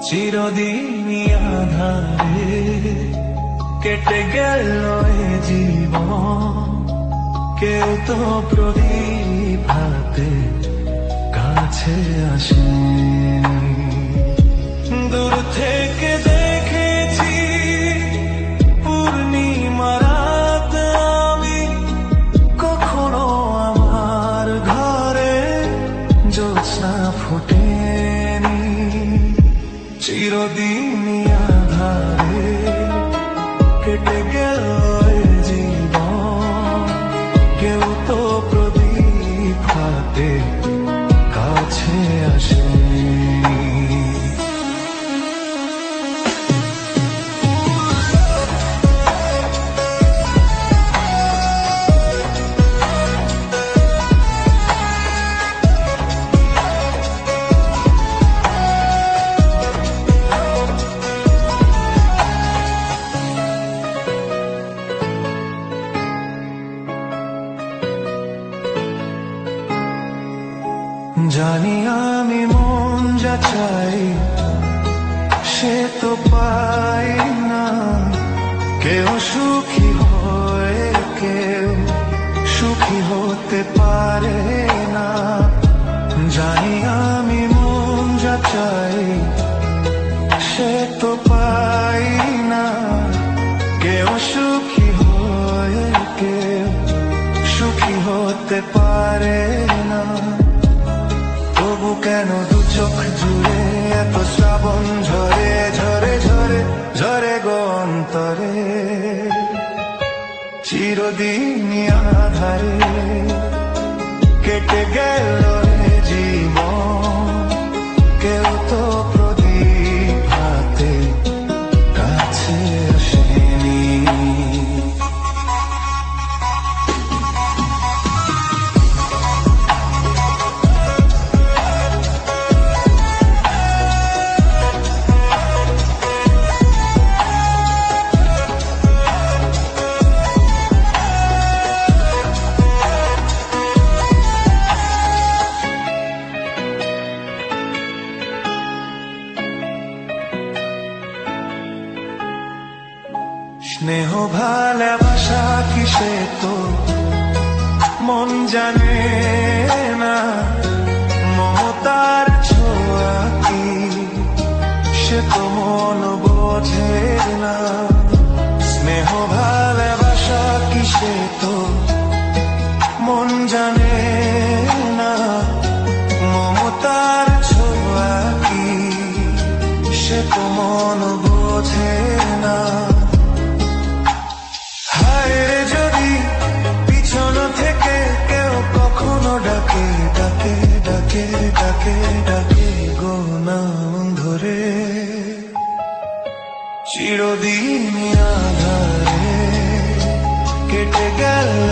চিরদিনই আঁধারে কেটে গেল এ জীবন, কেউ তো প্রদীপ হাতে কাছে আসেনি। দূর থেকে দেখেছি পূর্ণিমা রাত আমি, কখনো আমার ঘরে জ্যোৎস্না ফোটেনি। চিরদিনই আঁধারে কেটে গেল এ জীবন, কেউ তো প্রদীপ হাতে কাছে আসেনি। জানি আমি মন যা চাই সে তো পাই না, কেউ সুখী হয় কেউ সুখী হতে পারে না। জানি আমি মন যা চাই সে তো পাই না, কেউ সুখী হয় কেউ সুখী হতে পারে না। তবু কেন দু চোখ জুড়ে এত শ্রাবণ ঝরে ঝরে ঝরে ঝরে গো অন্তরে। চিরদিনই আঁধারে কেটে গেল এ জীবন, কেউ তো প্রদীপ হাতে কাছে আসেনি। স্নেহ ভালোবাসা কিসে তো মন জানে না, মমতার ছোঁয়া কি সে তো মন বোঝে না। স্নেহ ভালোবাসা কিসে তো মন জানে না, মমতার ছোঁয়া কি সে তো মন বোঝে না। যদি পিছন থেকে কেউ কখনো ডাকে ডাকে ডাকে ডাকে ডাকে গো নাম ধরে, চিরদিনই আঁধারে কেটে গেল